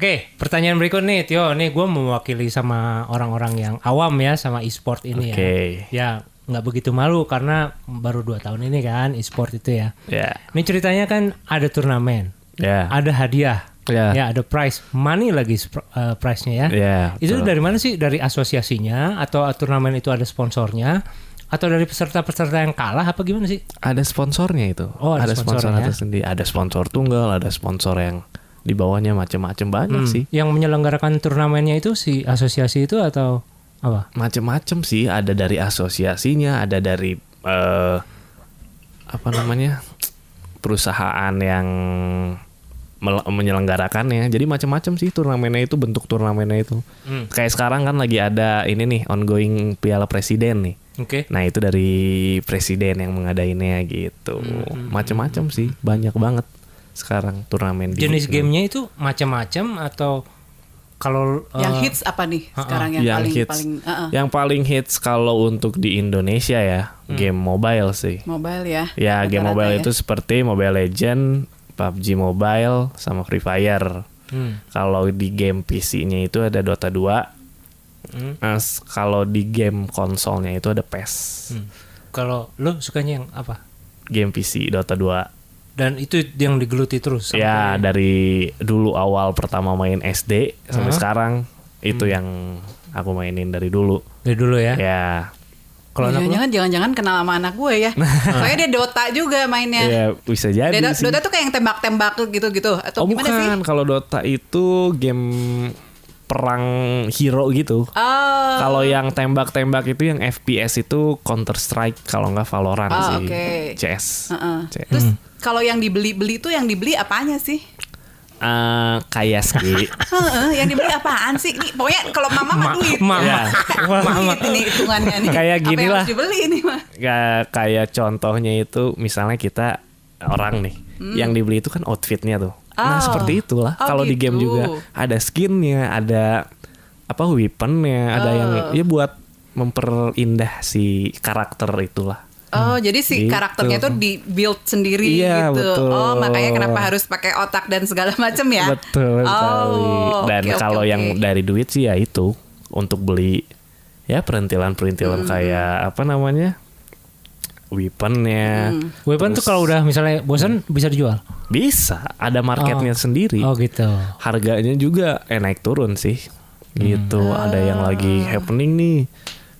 Oke, pertanyaan berikut nih, Tio. Nih gue mewakili sama orang-orang yang awam ya sama e-sport ini ya. Ya, nggak begitu malu karena baru 2 tahun ini kan e-sport itu ya. Ini ceritanya kan ada turnamen, ada hadiah, ya ada prize, money lagi prize-nya ya. Itu dari mana sih? Dari asosiasinya atau turnamen itu ada sponsornya? Atau dari peserta-peserta yang kalah apa gimana sih? Ada sponsornya itu. Ada sponsor tersendiri. Ada sponsor tunggal, ada sponsor yang di bawahnya macam-macam banyak sih. Yang menyelenggarakan turnamennya itu si asosiasi itu atau apa? Macam-macam sih. Ada dari asosiasinya, ada dari perusahaan yang menyelenggarakannya. Jadi macam-macam sih turnamennya itu, bentuk turnamennya itu. Kayak sekarang kan lagi ada ini nih ongoing Piala Presiden nih. Nah itu dari presiden yang mengadainnya gitu. Macam-macam sih, banyak banget sekarang turnamen. Jenis gamenya itu macam-macam atau kalau yang hits apa nih sekarang yang paling hits kalau untuk di Indonesia ya game mobile sih. Mobile ya. Ya game mobile itu seperti Mobile Legends, PUBG Mobile sama Free Fire. Kalau di game PC-nya itu ada Dota 2. Kalau di game konsolnya itu ada PES. Kalau lo sukanya yang apa? Game PC Dota 2. Dan itu yang digeluti terus? Ya dari dulu awal pertama main SD sampai sekarang itu yang aku mainin dari dulu. Dari dulu ya? Ya. Kalau jangan-jangan kenal sama anak gue ya. Soalnya dia Dota juga mainnya. Ya bisa jadi sih. Dota tuh kayak yang tembak-tembak gitu-gitu atau gimana sih? Bukan, kalau Dota itu game perang hero gitu. Kalau yang tembak-tembak itu yang FPS itu Counter Strike, kalau nggak Valorant sih. CS. Terus kalau yang dibeli itu yang dibeli apanya sih? Kayak sih. Yang dibeli apaan sih? Ini pokoknya kalau mama duit. Duit ini hitungannya nih. Kayak gini lah. Dibeli ini mah. Kayak contohnya itu misalnya kita orang nih, yang dibeli itu kan outfitnya tuh. Nah seperti itulah. Kalau di game juga ada skinnya, ada weaponnya, ada yang ya buat memperindah si karakter itulah. Jadi si gitu. Karakternya tuh di build sendiri gitu. Betul. Makanya kenapa harus pakai otak dan segala macam ya? Betul sekali. Dan kalau yang dari duit sih ya itu untuk beli ya perintilan-perintilan kayak weaponnya. Weapon tuh kalau udah misalnya bosan bisa dijual? Bisa, ada marketnya sendiri. Oh gitu. Harganya juga naik turun sih. Gitu. Ada yang lagi happening nih.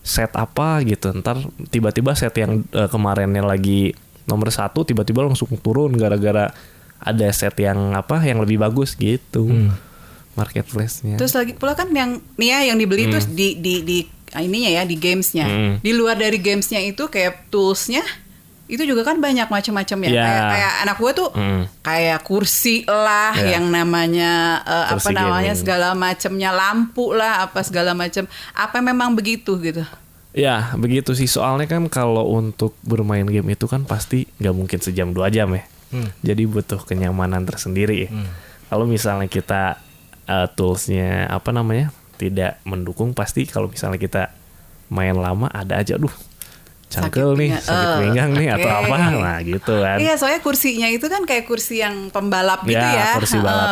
Set apa gitu, ntar tiba-tiba set yang kemarinnya lagi nomor 1 tiba-tiba langsung turun gara-gara ada set yang lebih bagus gitu. Marketplace-nya. Terus lagi pula kan yang dibeli itu di ininya ya, di gamesnya. Di luar dari gamesnya itu kayak toolsnya itu juga kan banyak macam-macam ya. Kayak anak gue tuh kayak kursi lah yang namanya segala macamnya, lampu lah apa segala macam. Apa memang begitu gitu? Ya begitu sih, soalnya kan kalau untuk bermain game itu kan pasti nggak mungkin sejam 2 jam ya. Jadi butuh kenyamanan tersendiri ya. Kalau misalnya kita toolsnya tidak mendukung, pasti kalau misalnya kita main lama ada aja cangkel nih, sakit pinggang nih atau apa, nah gitu kan. Iya, soalnya kursinya itu kan kayak kursi yang pembalap gitu ya.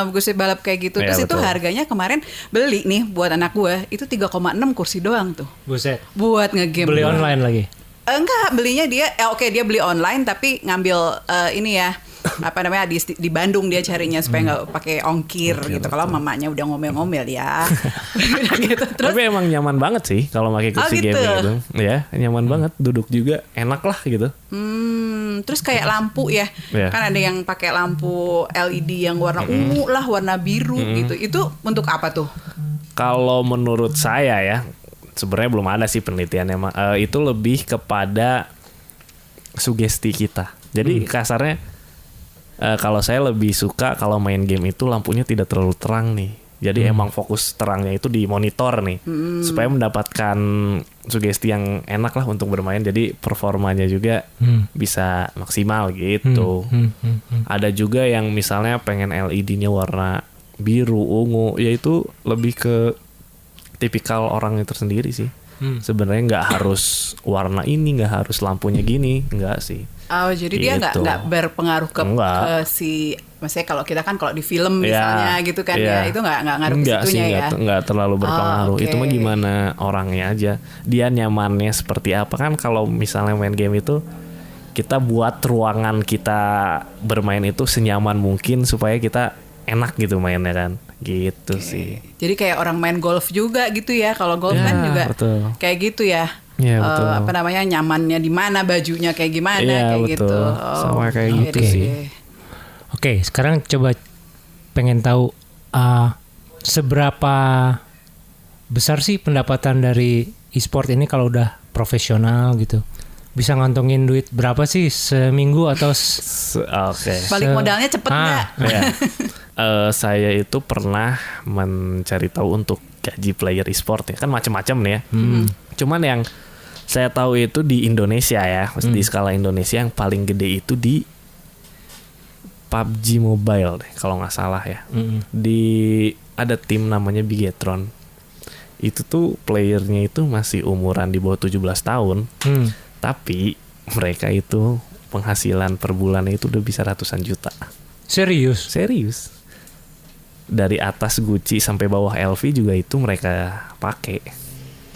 Kursi balap kayak gitu. Terus itu harganya kemarin beli nih buat anak gue itu 3,6 kursi doang tuh. Buset. Buat ngegame. Beli online lagi? Enggak, belinya dia dia beli online tapi ngambil di Bandung dia carinya supaya nggak pakai ongkir gitu. Kalau mamanya udah ngomel-ngomel ya. Gitu. Terus, tapi emang nyaman banget sih kalau pakai kursi game gitu. Ya, nyaman banget, duduk juga enak lah gitu. Terus kayak lampu ya. Kan ada yang pakai lampu LED yang warna ungu lah, warna biru gitu. Itu untuk apa tuh? Kalau menurut saya ya, sebenarnya belum ada sih penelitiannya. Itu lebih kepada sugesti kita. Jadi kasarnya kalau saya lebih suka kalau main game itu lampunya tidak terlalu terang nih. Jadi emang fokus terangnya itu di monitor nih. Supaya mendapatkan sugesti yang enak lah untuk bermain. Jadi performanya juga bisa maksimal gitu. Ada juga yang misalnya pengen LED-nya warna biru, ungu. Ya itu lebih ke tipikal orang itu sendiri sih. Sebenarnya nggak harus warna ini, nggak harus lampunya gini, nggak sih. Oh, jadi dia nggak berpengaruh ke si, maksudnya kalau kita kan kalau di film misalnya gitu kan ya, itu nggak ngaruh ke situnya ya. Nggak terlalu berpengaruh. Itu mah gimana orangnya aja. Dia nyamannya seperti apa kan, kalau misalnya main game itu kita buat ruangan kita bermain itu senyaman mungkin supaya kita enak gitu mainnya kan. Gitu sih. Jadi kayak orang main golf juga gitu ya. Kalau golf kan juga kayak gitu ya. Iya, betul. Apa namanya, nyamannya di mana, bajunya kayak gimana, kayak betul. gitu. Sama kayak gitu sih. Oke, sekarang coba pengen tahu seberapa besar sih pendapatan dari e-sport ini kalau udah profesional gitu? Bisa ngantongin duit berapa sih seminggu atau balik modalnya cepet nggak? Saya itu pernah mencari tahu untuk gaji player e-sport ya, kan macam-macam nih ya. Cuman yang saya tahu itu di Indonesia ya, di skala Indonesia yang paling gede itu di PUBG Mobile deh, kalau nggak salah ya. Ada tim namanya Bigetron. Itu tuh playernya itu masih umuran di bawah 17 tahun. Tapi mereka itu penghasilan per bulannya itu udah bisa ratusan juta. Serius? Dari atas Gucci sampai bawah LV juga itu mereka pakai.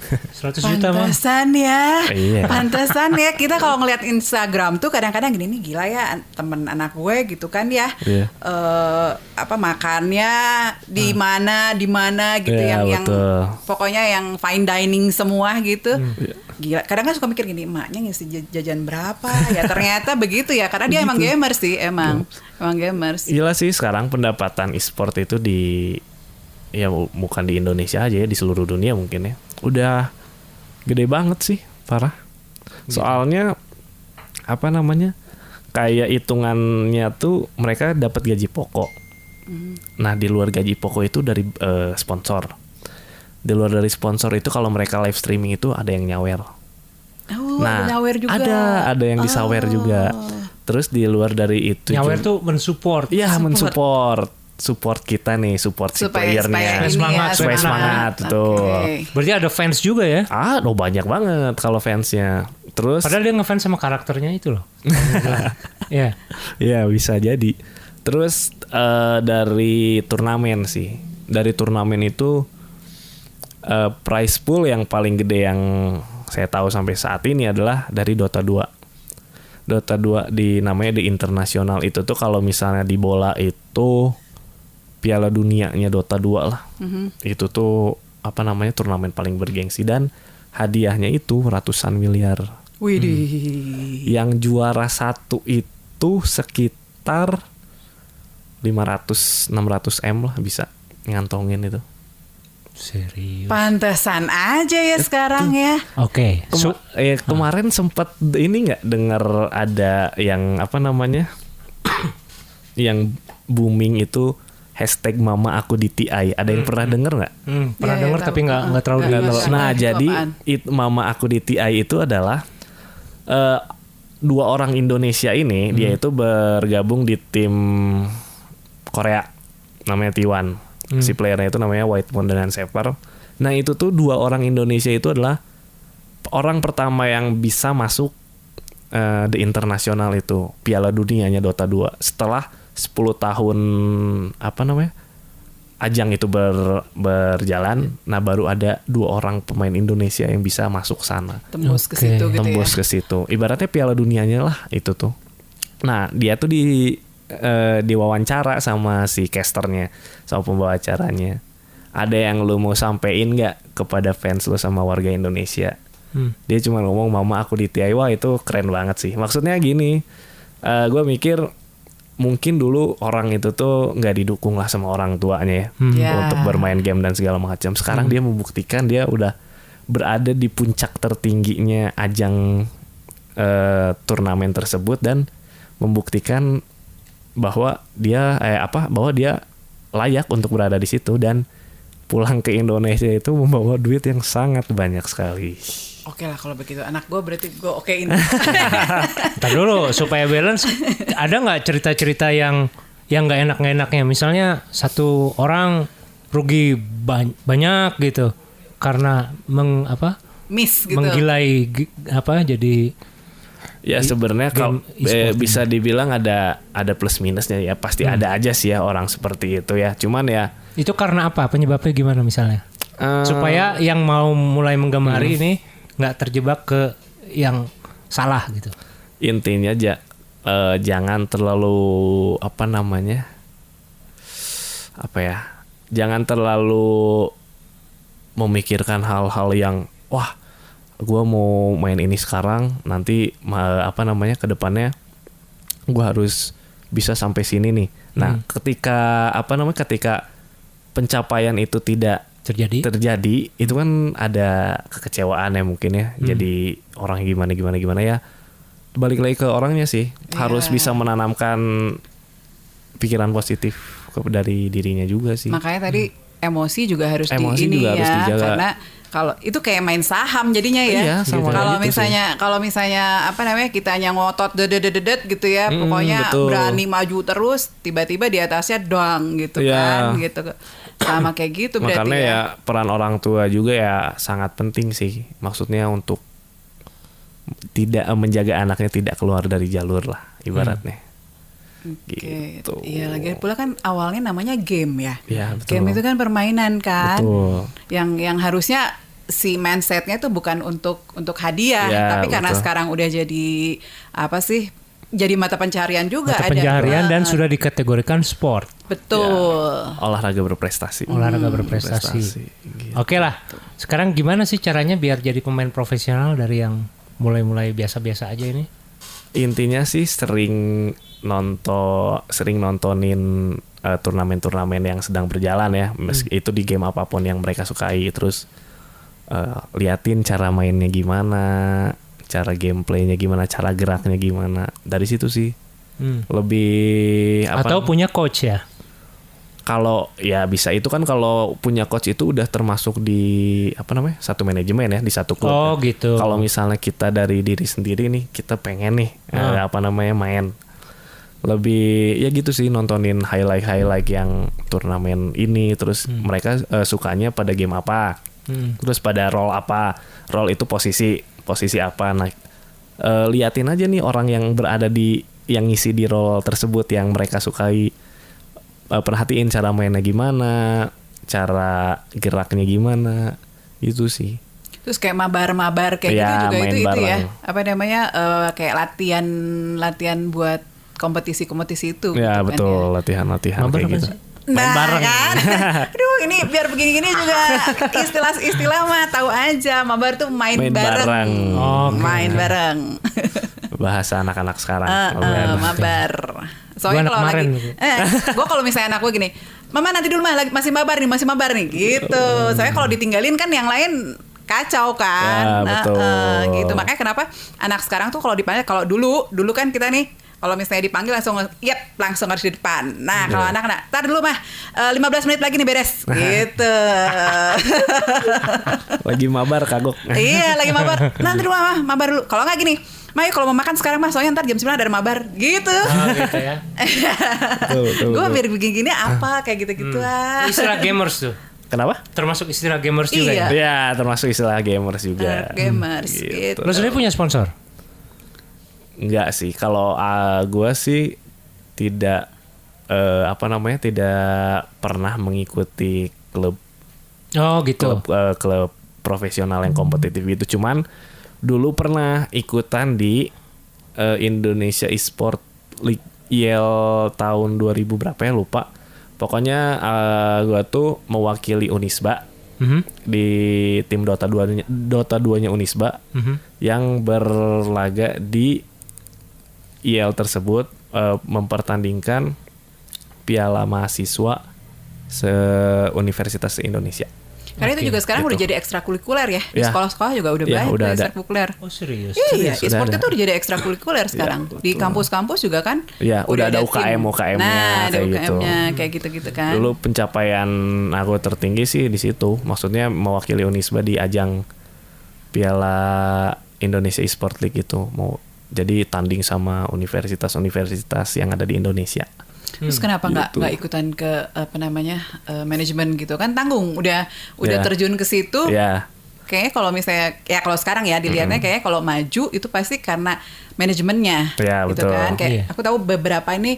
100 juta mah. Pantesan ya kita kalau ngeliat Instagram tuh kadang-kadang gini, nih gila ya temen anak gue gitu kan ya. Makannya di mana gitu, yang pokoknya yang fine dining semua gitu. Gila, kadang kan suka mikir gini, emaknya ngisi jajan berapa ya, ternyata begitu ya, karena dia emang gamers sih, emang gamers. Gila sih, sekarang pendapatan e-sport itu bukan di Indonesia aja ya, di seluruh dunia mungkin ya, udah gede banget sih, parah. Soalnya kayak hitungannya tuh mereka dapat gaji pokok. Nah, di luar gaji pokok itu dari sponsor. Di luar dari sponsor itu kalau mereka live streaming itu ada yang nyawer. Nyawer juga. Ada yang disawer juga. Terus di luar dari itu nyawer tuh mensupport. Iya, support kita nih, support si playernya, supaya semangat tuh. Berarti ada fans juga ya? Banyak banget kalau fansnya. Terus padahal dia ngefans sama karakternya itu loh. Iya, bisa jadi. Terus dari turnamen sih. Dari turnamen itu prize pool yang paling gede yang saya tahu sampai saat ini adalah dari Dota 2. Dota 2 namanya di internasional itu tuh, kalau misalnya di bola itu Piala Dunianya Dota 2 lah. Itu tuh turnamen paling bergengsi dan hadiahnya itu ratusan miliar. Widih. Yang juara satu itu sekitar 500-600 M lah bisa ngantongin itu. Serius. Pantesan aja ya sekarang ya. Oke. Kemarin sempat ini nggak dengar ada yang yang booming itu hashtag Mama Aku di TI. Ada yang pernah denger nggak? Pernah denger tapi nggak terlalu dengar. Nah, jadi Mama Aku di TI itu adalah dua orang Indonesia ini. Dia itu bergabung di tim Korea namanya T1. Si playernya itu namanya White Moon dengan Saver. Nah, itu tuh dua orang Indonesia itu adalah orang pertama yang bisa masuk the internasional itu, Piala Dunianya Dota 2 setelah 10 tahun ajang itu berjalan. Nah, baru ada dua orang pemain Indonesia yang bisa masuk sana. Tembus ke situ gitu. Tembus ke situ. Ibaratnya Piala Dunianya lah itu tuh. Nah, dia tuh diwawancara sama si casternya, sama pembawa acaranya. Ada yang lu mau sampein nggak kepada fans lu sama warga Indonesia? Dia cuma ngomong Mama Aku di TI. Wah, itu keren banget sih. Maksudnya gini, gue mikir mungkin dulu orang itu tuh nggak didukung lah sama orang tuanya ya untuk bermain game dan segala macam. Sekarang dia membuktikan dia udah berada di puncak tertingginya ajang turnamen tersebut dan membuktikan bahwa dia layak untuk berada di situ dan pulang ke Indonesia itu membawa duit yang sangat banyak sekali. Oke lah kalau begitu, anak gue berarti gue okein. Ntar dulu supaya balance, ada nggak cerita-cerita yang nggak enak-enaknya? Misalnya satu orang rugi banyak gitu karena miss gitu. Menggilai jadi ya sebenarnya kalau bisa dibilang ada plus minusnya ya, pasti ada aja sih ya orang seperti itu ya. Cuman ya itu karena apa? Penyebabnya gimana misalnya? Supaya yang mau mulai menggemari ini nggak terjebak ke yang salah gitu. Intinya jangan terlalu jangan terlalu memikirkan hal-hal yang wah gue mau main ini sekarang, nanti ke depannya gue harus bisa sampai sini nih. Nah, ketika pencapaian itu tidak terjadi, itu kan ada kekecewaan ya mungkin ya. Jadi orang gimana ya. Balik lagi ke orangnya sih, harus bisa menanamkan pikiran positif dari dirinya juga sih. Makanya tadi emosi juga harus dijaga. Karena kalau itu kayak main saham jadinya ya. Iya, kalau misalnya kitanya ngotot dedet gitu ya, pokoknya berani maju terus, tiba-tiba di atasnya doang gitu kan, gitu. Sama kayak gitu berarti. Makanya ya peran orang tua juga ya sangat penting sih. Maksudnya untuk tidak menjaga anaknya tidak keluar dari jalur lah ibaratnya. Gitu. Iya, lagi pula kan awalnya namanya game ya. Iya, betul. Game itu kan permainan kan. Betul. Yang harusnya si mindsetnya tuh bukan untuk hadiah, tapi karena sekarang udah jadi jadi mata pencarian juga. Mata pencarian dan sudah dikategorikan sport. Betul. Ya, olahraga berprestasi. Gitu. Oke lah. Sekarang gimana sih caranya biar jadi pemain profesional dari yang mulai biasa-biasa aja ini? Intinya sih sering nontonin turnamen-turnamen yang sedang berjalan ya, meski itu di game apapun yang mereka sukai, terus liatin cara mainnya gimana, cara gameplaynya gimana, cara geraknya gimana. Dari situ sih lebih atau punya coach ya. Kalau ya bisa itu kan, kalau punya coach itu udah termasuk di satu manajemen ya, di satu klub. Oh kan. Gitu. Kalau misalnya kita dari diri sendiri nih, kita pengen nih main, lebih ya gitu sih, nontonin highlight yang turnamen ini, terus mereka sukanya pada game apa, terus pada role apa, role itu posisi apa. Nah, liatin aja nih orang yang berada yang ngisi di role tersebut yang mereka sukai. Perhatiin cara mainnya gimana, cara geraknya gimana, itu sih. Terus kayak mabar kayak gitu juga itu ya, kayak latihan buat kompetisi itu. Ya gitu betul, kan, latihan kayak gitu. Main bareng kan? Aduh, ini biar begini-gini juga istilah mah tahu aja. Mabar tuh main bareng. Main bareng. Bahasa anak-anak sekarang. Mabar. Soalnya kalau kalau misalnya anak gue gini, mama nanti dulu masih mabar nih gitu. Soalnya kalau ditinggalin kan yang lain kacau kan. Ya, betul. Gitu. Makanya kenapa anak sekarang tuh kalau dipanggil, kalau dulu kan kita nih kalau misalnya dipanggil langsung harus di depan. Nah, kalau anak-anak, tar dulu mah 15 menit lagi nih beres. Gitu. Lagi mabar kagok. Iya, lagi mabar. Nanti dulu mah mabar dulu. Kalau nggak gini, Mayu kalau mau makan sekarang mah, soalnya ntar jam 9 ada mabar. Gitu. Gitu ya. Gue biar begini apa kayak gitu-gitu Istilah gamers tuh. Kenapa? Termasuk istilah gamers juga ya? Iya, termasuk istilah gamers juga. Gamers gitu. Lo sendiri punya sponsor? Enggak sih. Kalau gue sih tidak tidak pernah mengikuti klub. Oh gitu. Klub profesional yang kompetitif itu. Cuman dulu pernah ikutan di Indonesia Esport League IEL tahun 2000 berapa ya, lupa. Pokoknya gue tuh mewakili Unisba di tim Dota 2-nya Unisba yang berlaga di IEL tersebut, mempertandingkan Piala Mahasiswa se-Universitas Indonesia. Karena itu juga sekarang udah jadi ekstrakurikuler ya. Di sekolah-sekolah juga udah banyak ekstrakurikuler. Oh serius? Iya, e-sport itu udah jadi ekstrakurikuler sekarang. Di kampus-kampus juga kan. Iya, udah ada UKM-nya. Nah, ada kayak UKM-nya kayak gitu-gitu kan. Dulu pencapaian aku tertinggi sih di situ. Maksudnya mewakili Unisba di ajang Piala Indonesia Esport League itu. Jadi tanding sama universitas-universitas yang ada di Indonesia. Terus kenapa nggak ikutan ke manajemen gitu kan, tanggung udah terjun ke situ. Ya. kayaknya kalau misalnya ya kalau sekarang ya dilihatnya kayaknya kalau maju itu pasti karena manajemennya, gitu betul. kan. Kayak aku tahu beberapa ini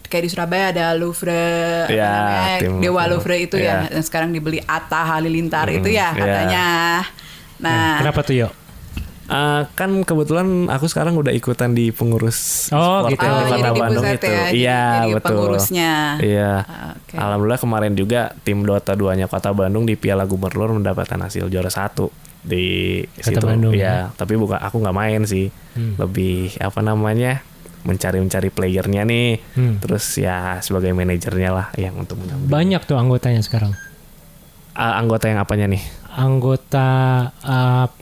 kayak di Surabaya ada Louvre, Dewa Louvre itu ya, yang sekarang dibeli Atta Halilintar itu ya katanya. Nah, kenapa tuh Yo? Kan kebetulan aku sekarang udah ikutan di pengurus sport gitu. Kota Bandung itu. Iya, jadi betul. Pengurusnya. Iya. Alhamdulillah kemarin juga tim Dota 2-nya Kota Bandung di Piala Gubernur mendapatkan hasil juara 1 di Kota situ. Bandung, ya, tapi aku nggak main sih. Lebih mencari playernya nih. Terus ya sebagai manajernya lah yang untuk mendampingi. Banyak tuh anggotanya sekarang. Anggota yang apanya nih? Anggota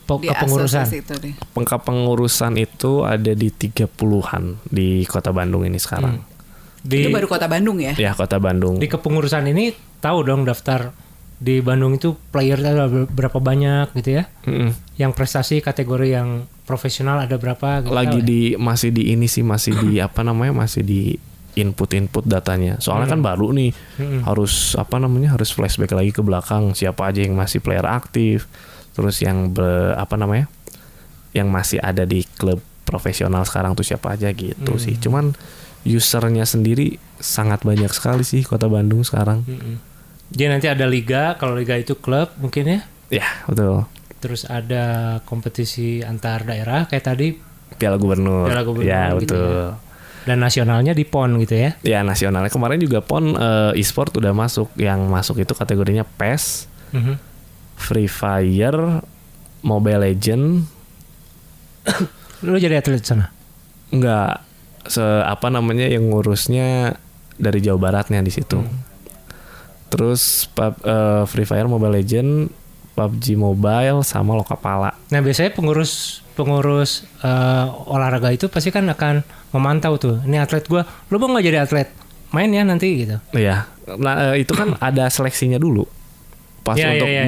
kepengurusan. Pengurusan itu ada di 30-an di Kota Bandung ini sekarang. Itu baru Kota Bandung ya? Ya, Kota Bandung. Di kepengurusan ini tahu dong daftar di Bandung itu playernya ada berapa banyak gitu ya? Yang prestasi kategori yang profesional ada berapa? Gitu lagi masih di masih di input datanya. Soalnya kan baru nih, harus flashback lagi ke belakang siapa aja yang masih player aktif, terus yang yang masih ada di klub profesional sekarang tuh siapa aja gitu sih. Cuman usernya sendiri sangat banyak sekali sih Kota Bandung sekarang. Dia nanti ada liga, kalau liga itu klub mungkin ya? Ya, betul. Terus ada kompetisi antar daerah kayak tadi Piala Gubernur. Ya, gitu betul. Ya. Dan nasionalnya di PON gitu ya? Ya, nasionalnya kemarin juga PON e-sport udah masuk. Yang masuk itu kategorinya PES, Free Fire, Mobile Legend. Lu jadi atlet sana? Enggak. Yang ngurusnya dari Jawa Baratnya di situ. Terus Free Fire, Mobile Legend, PUBG Mobile sama Lokapala. Nah, biasanya pengurus olahraga itu pasti kan akan memantau tuh. Ini atlet gue, lo mau nggak jadi atlet? Main ya nanti gitu. Iya. Nah, itu kan ada seleksinya dulu. Pas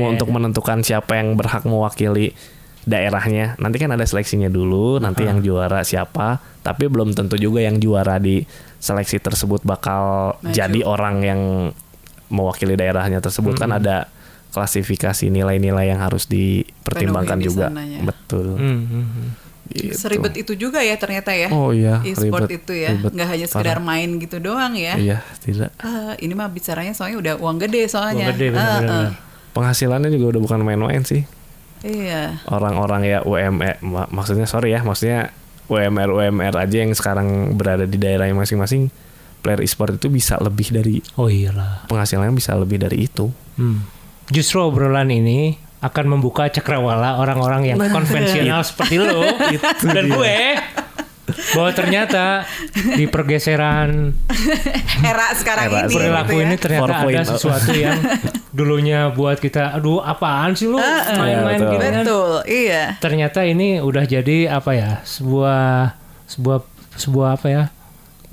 untuk menentukan siapa yang berhak mewakili daerahnya. Nanti kan ada seleksinya dulu, nanti yang juara siapa. Tapi belum tentu juga yang juara di seleksi tersebut bakal jadi orang yang mewakili daerahnya tersebut. Kan ada klasifikasi nilai-nilai yang harus dipertimbangkan juga. Betul. Gitu. Seribet itu juga ya ternyata ya. Oh iya, e-sport itu ya, nggak hanya sekedar main gitu doang ya. Iya, tidak. Ini mah bicaranya soalnya udah uang gede soalnya. Uang gede, bener-bener. Penghasilannya juga udah bukan main-main sih. Iya. Orang-orang ya UMR, maksudnya UMR aja yang sekarang berada di daerah masing-masing, player e-sport itu bisa lebih dari. Oh iyalah. Penghasilannya bisa lebih dari itu. Justru obrolan ini akan membuka cakrawala orang-orang yang konvensional seperti lo dan gue, bahwa ternyata di pergeseran era sekarang ini perilaku ini ternyata ada sesuatu yang dulunya buat kita aduh apaan sih lo main-main gitu kan. Betul, iya. Ternyata ini udah jadi sebuah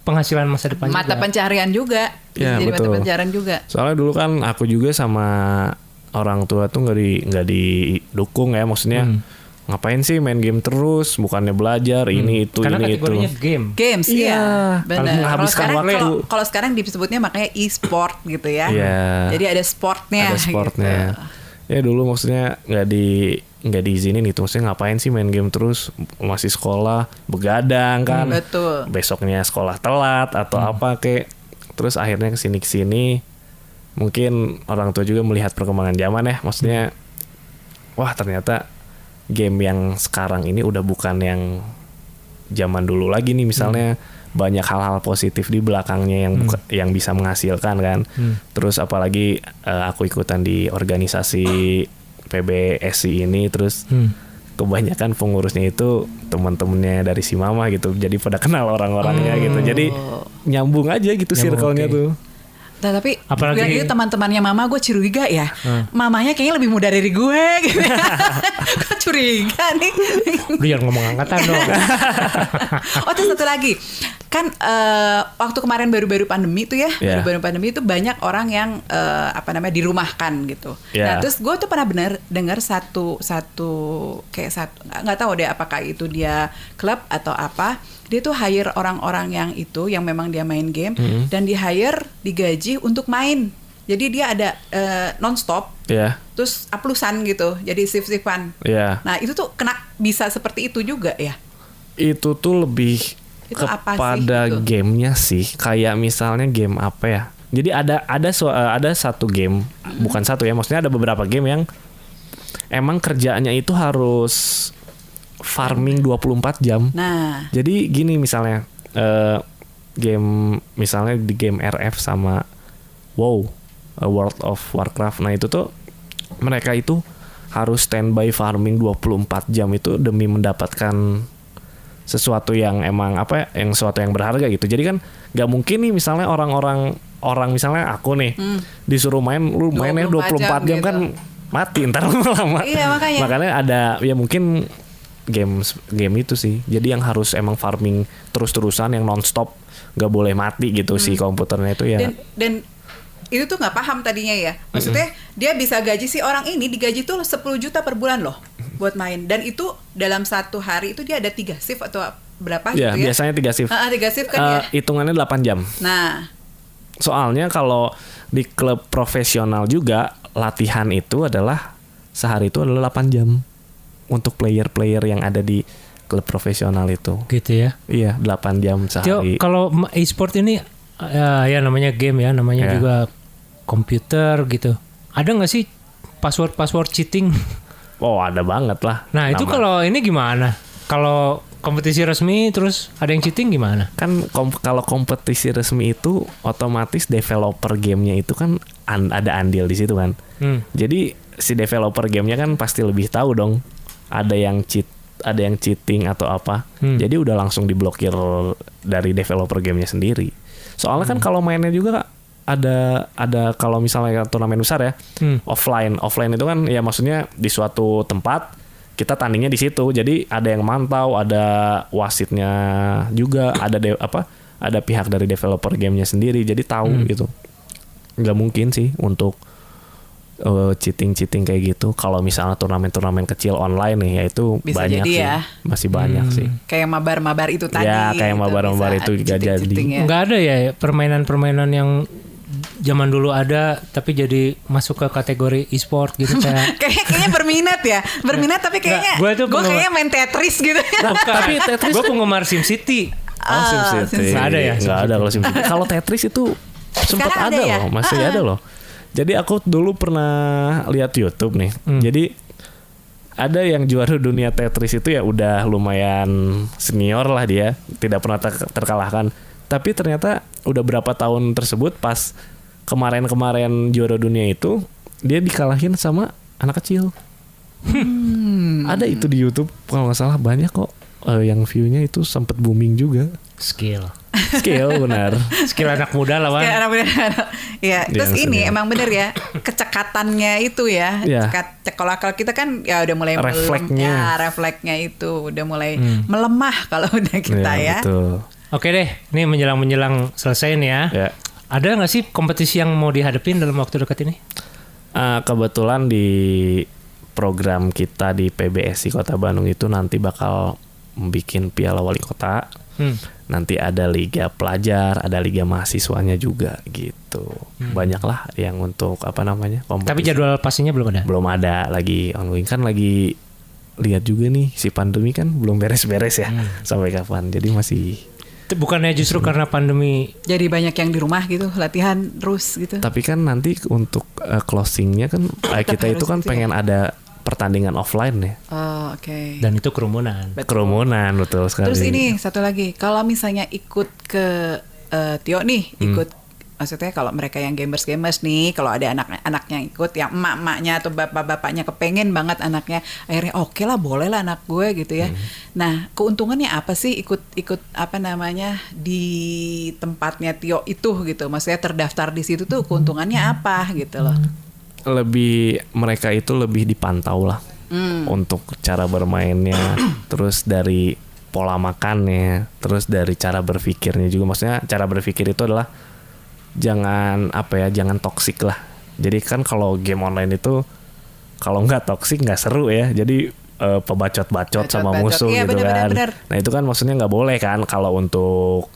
penghasilan masa depan mata juga. Pencaharian juga. Ya, jadi betul. mata pencaharian juga. Soalnya dulu kan aku juga sama orang tua tuh nggak didukung ya, maksudnya ngapain sih main game terus, bukannya belajar ini itu. Karena ini kategorinya itu. Games iya. Benar. Kalau sekarang disebutnya makanya e-sport gitu ya. Jadi ada sportnya. Ada sportnya. Gitu. Ya dulu maksudnya nggak diizinin gitu, maksudnya ngapain sih main game terus, masih sekolah begadang kan. Betul. Besoknya sekolah telat atau apa kayak. Terus akhirnya kesini mungkin orang tua juga melihat perkembangan zaman ya, maksudnya wah ternyata game yang sekarang ini udah bukan yang zaman dulu lagi nih, misalnya banyak hal-hal positif di belakangnya yang bisa menghasilkan kan. Terus apalagi aku ikutan di organisasi PBSI ini, terus kebanyakan pengurusnya itu teman-temannya dari si mama gitu, jadi pada kenal orang-orangnya gitu, jadi nyambung aja gitu circle-nya tuh. Nah, tapi apalagi itu teman-temannya mama gue curiga ya. Mamanya kayaknya lebih muda dari gue gitu. Gue curiga nih. Lu jangan ngomong angkatan dong. Terus satu lagi. Kan waktu kemarin baru-baru pandemi tuh ya. Baru-baru pandemi itu banyak orang yang dirumahkan gitu. Nah, terus gue tuh pernah dengar satu nggak tahu deh apakah itu dia klub atau apa. Dia tuh hire orang-orang yang memang dia main game dan di hire, digaji untuk main Jadi dia ada non-stop, terus aplusan gitu, jadi shift-shiftan. Nah itu tuh bisa seperti itu juga ya? Itu tuh lebih itu kepada sih, gamenya sih, kayak misalnya game apa ya? Jadi ada satu game, bukan satu ya, maksudnya ada beberapa game yang emang kerjaannya itu harus farming 24 jam. Nah, jadi gini misalnya game misalnya di game RF sama WoW, World of Warcraft. Nah itu tuh mereka itu harus standby farming 24 jam itu demi mendapatkan sesuatu yang emang yang sesuatu yang berharga gitu. Jadi kan nggak mungkin nih misalnya orang misalnya aku nih disuruh lu mainnya 24 jam gitu. Kan mati ntar lama. Iya, makanya ada ya mungkin game itu sih. Jadi yang harus emang farming terus-terusan yang nonstop, nggak boleh mati gitu si komputernya itu ya. Dan itu tuh nggak paham tadinya ya. Maksudnya dia bisa gaji si orang ini digaji tuh 10 juta per bulan loh buat main. Dan itu dalam satu hari itu dia ada 3 shift atau berapa gitu ya? Biasanya 3 shift. 3 shift kan ya. Hitungannya 8 jam. Nah, soalnya kalau di klub profesional juga latihan itu adalah sehari itu adalah 8 jam untuk player-player yang ada di klub profesional itu. Gitu ya? Iya, 8 jam sehari. Kalau e-sport ini ya namanya game ya, namanya juga komputer gitu. Ada nggak sih password cheating? Oh, ada banget lah. Nah, itu kalau ini gimana? Kalau kompetisi resmi terus ada yang cheating gimana? Kan kalau kompetisi resmi itu otomatis developer gamenya itu kan ada andil di situ kan. Jadi si developer gamenya kan pasti lebih tahu dong ada yang cheating atau apa. Jadi udah langsung diblokir dari developer gamenya sendiri. Soalnya kan kalau mainnya juga ada kalau misalnya turnamen besar ya, offline itu kan ya maksudnya di suatu tempat kita tandingnya di situ. Jadi ada yang mantau, ada wasitnya juga, ada pihak dari developer gamenya sendiri. Jadi tahu gitu. Nggak mungkin sih untuk cheating kayak gitu. Kalau misalnya turnamen kecil online nih, ya itu bisa banyak sih. Ya. Masih banyak sih. Kayak mabar itu tadi. Ya, kayak mabar itu juga jadi. Ya. Nggak ada ya permainan-permainan yang zaman dulu ada tapi jadi masuk ke kategori e-sport gitu kayaknya berminat tapi kayaknya gue kayaknya main Tetris gitu. Tapi Tetris gue penggemar SimCity. SimCity nggak ada ya? Nggak ada kalau SimCity. Kalau Tetris itu sempat ada ya? Loh, masih ada loh. Jadi aku dulu pernah lihat YouTube nih. Jadi ada yang juara dunia Tetris itu ya udah lumayan senior lah dia, tidak pernah terkalahkan. Tapi ternyata udah berapa tahun tersebut pas kemarin juara dunia itu dia dikalahin sama anak kecil. Ada itu di YouTube kalau nggak salah, banyak kok yang view-nya itu sempat booming juga. Skill benar. Skill anak muda lah, Wan. Skill anak muda. Ya, terus ini emang bener ya kecekatannya itu ya. Kalau kita kan ya udah mulai refleksnya itu udah mulai melemah kalau udah kita ya. Betul. Oke deh, ini menjelang selesai nih ya. Ada nggak sih kompetisi yang mau dihadapin dalam waktu dekat ini? Kebetulan di program kita di PBSI Kota Bandung itu nanti bakal bikin Piala Wali Kota. Nanti ada liga pelajar, ada liga mahasiswanya juga gitu. Banyak lah yang untuk kompetisi. Tapi jadwal pastinya belum ada? Belum ada, lagi ongoing kan, lagi lihat juga nih si pandemi kan belum beres-beres ya sampai kapan. Jadi masih. Bukannya justru karena pandemi jadi banyak yang di rumah gitu latihan terus gitu. Tapi kan nanti untuk closingnya kan kita itu kan pengen ada pertandingan offline ya. Oh, oke. Dan itu kerumunan. Kerumunan betul sekali. Terus ini satu lagi, kalau misalnya ikut ke Tio nih, maksudnya kalau mereka yang gamers nih, kalau ada anak-anaknya ikut, yang emak-emaknya atau bapak-bapaknya kepengen banget anaknya, akhirnya oke lah, boleh lah anak gue gitu ya. Nah, keuntungannya apa sih ikut di tempatnya Tio itu gitu? Maksudnya terdaftar di situ tuh keuntungannya apa gitu loh? Mereka itu lebih dipantau lah untuk cara bermainnya, terus dari pola makannya, terus dari cara berpikirnya juga. Maksudnya cara berpikir itu adalah jangan toksik lah. Jadi kan kalau game online itu kalau nggak toksik nggak seru ya. Jadi pebacot-bacot sama musuh gitu kan. Nah itu kan maksudnya nggak boleh kan kalau untuk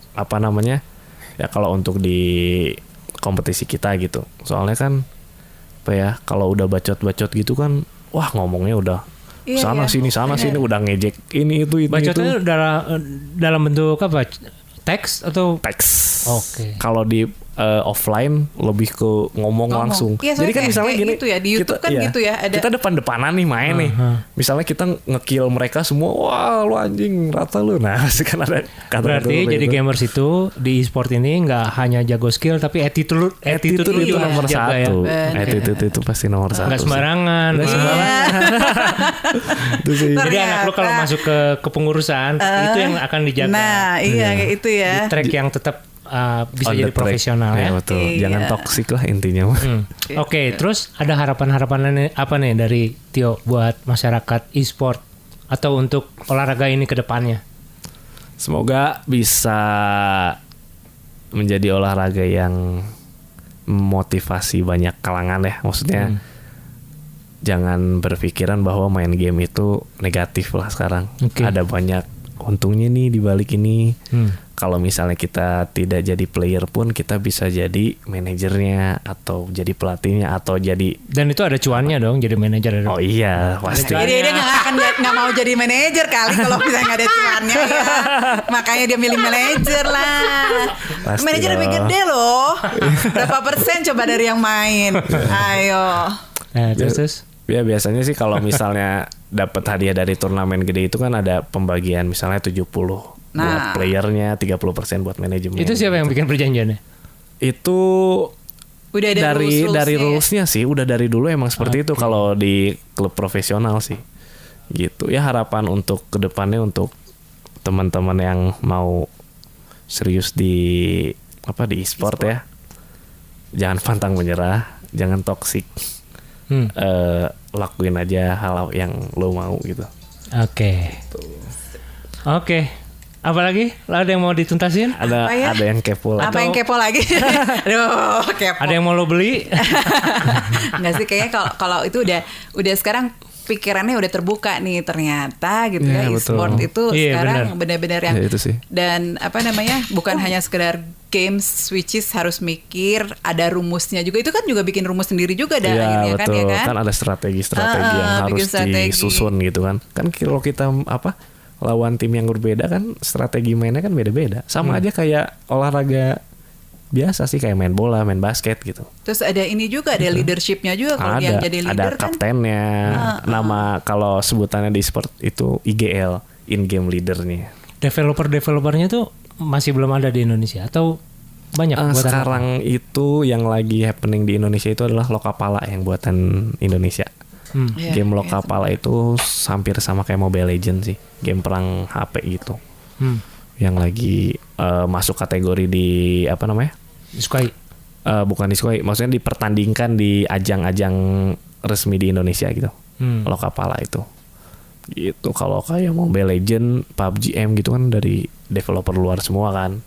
kalau untuk di kompetisi kita gitu. Soalnya kan apa ya, kalau udah bacot-bacot gitu kan, wah ngomongnya udah sana sini udah ngejek ini itu. Bacotnya dalam bentuk apa? Teks atau teks? Oke. Kalau di offline lebih ke ngomong langsung. Ya, jadi kan misalnya gini, gitu ya, di YouTube kita, kan gitu ya, ada. Kita depan-depanan nih main nih. Misalnya kita nge-kill mereka semua, wah lu anjing rata lu. Nah, kan ada kata-kata. Berarti jadi gitu. Gamers itu di e-sport ini nggak hanya jago skill tapi attitude itu nomor satu. Ya. Attitude itu pasti nomor satu. Nggak sembarangan. Jadi anak lu kalau masuk ke kepengurusan itu yang akan dijaga. Nah, kayak itu ya. Di track yang tetap bisa jadi profesional ya. Betul. Jangan toksik lah intinya. Oke, terus ada harapan-harapan apa nih dari Tio buat masyarakat e-sport atau untuk olahraga ini ke depannya? Semoga bisa menjadi olahraga yang memotivasi banyak kalangan ya. Maksudnya jangan berpikiran bahwa main game itu negatif lah sekarang. Ada banyak untungnya nih di balik ini. Kalau misalnya kita tidak jadi player pun kita bisa jadi manajernya atau jadi pelatihnya atau jadi, dan itu ada cuannya dong jadi manajer. Oh iya pasti. Jadi dia nggak mau jadi manajer kali kalau misalnya nggak ada cuannya ya. Makanya dia milih manajer lah. Manajer lebih gede loh. Berapa persen coba dari yang main? Ayo. Nah, terus ya biasanya sih kalau misalnya dapat hadiah dari turnamen gede itu kan ada pembagian misalnya 70 buat playernya, 30% buat manajemen. Itu siapa yang bikin perjanjiannya? Itu udah dari rulesnya sih, udah dari dulu emang seperti itu kalau di klub profesional sih. Gitu. Ya harapan untuk kedepannya untuk teman-teman yang mau serius di e-sport ya. Jangan pantang menyerah, jangan toksik. Lakuin aja hal yang lo mau gitu. Oke. Apalagi? Ada yang mau dituntasin? Ada yang kepo lagi. Apa yang kepo lagi? Aduh, kepo. Ada yang mau lo beli? Enggak sih, kayaknya kalau itu udah sekarang pikirannya udah terbuka nih ternyata gitu ya, e-sport itu sekarang benar-benar yang itu sih. Dan bukan hanya sekedar games which is harus mikir, ada rumusnya juga, itu kan juga bikin rumus sendiri juga akhirnya betul. kan ya kan ada strategi yang harus disusun gitu kan kalau kita lawan tim yang berbeda kan strategi mainnya kan beda-beda, sama aja kayak olahraga biasa sih, kayak main bola, main basket gitu. Terus ada ini juga, ada leadershipnya juga kalau yang jadi leader ada kaptennya. Nama kalau sebutannya di sport itu IGL, in game leadernya. Developernya tuh masih belum ada di Indonesia atau banyak buatan sekarang apa? Itu yang lagi happening di Indonesia itu adalah Lokapala yang buatan Indonesia. Game Lokapala itu hampir sama kayak Mobile Legends sih, game perang HP gitu. Yang lagi masuk kategori di apa namanya? Disukai. Bukan disukai, maksudnya dipertandingkan di ajang-ajang resmi di Indonesia gitu. Lokapala itu. Gitu. Kalau kayak Mobile Legends, PUBG M gitu kan dari developer luar semua kan.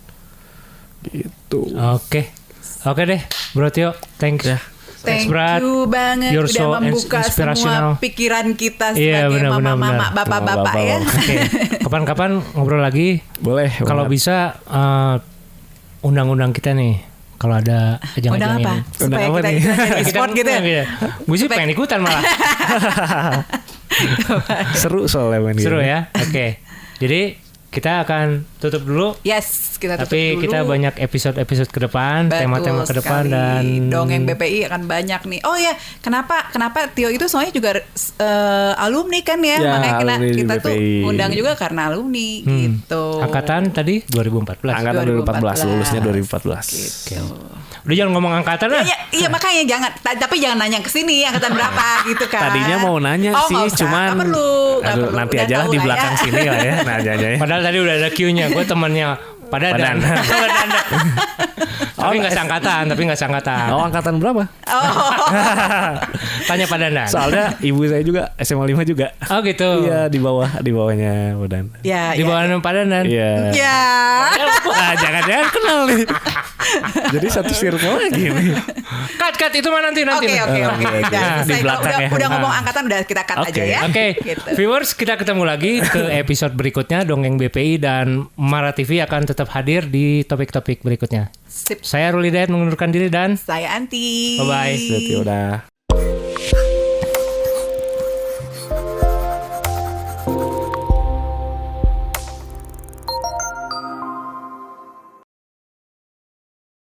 Gitu. Oke deh, Bro Tio, thanks. Thank you banget udah membuka semua pikiran kita sebagai mama-mama, bapak-bapak ya. Oke. Kapan-kapan ngobrol lagi. Boleh. Kalau bisa undang-undang kita nih. Kalau ada ajang-ajang ini. Supaya kita jadi sport gitu ya. Gue sih pengen ikutan malah. Seru soalnya main seru ya. Oke. Jadi kita akan tutup dulu. Yes, kita tutup Tapi dulu. Kita banyak episode ke depan, tema-tema ke depan dan dongeng BPI akan banyak nih. Oh ya, kenapa Tio itu soalnya juga alumni kan ya, makanya kita tuh undang juga karena alumni gitu. Angkatan tadi 2014. Angkatan 2014, lulusnya 2014. Gitu. Udah jangan ngomong angkatan lah. Iya makanya jangan, tapi jangan nanya ke sini angkatan berapa gitu kan. Tadinya mau nanya sih, cuman gak perlu, nanti aja lah di belakang sini lah ya. Padahal tadi udah ada Q-nya, gue temannya Padadan. Tapi nggak seangkatan. Oh, angkatan berapa? Tanya Padadan. Soalnya ibu saya juga SMA 5 juga. Oh gitu. Iya, di bawahnya Padadan. Ya, di bawahnya Padadan. Iya. Ya. Jangan kenal nih. Jadi satu circle lagi nih. Cut itu mah nanti. Oke. Di belakang ya. Udah ngomong angkatan udah kita cut aja ya. Oke. Gitu. Viewers, kita ketemu lagi ke episode berikutnya. Dongeng BPI dan Mara TV akan tetap hadir di topik-topik berikutnya. Sip. Saya Ruli Dayat mengundurkan diri dan saya Anti. Bye-bye. Udah.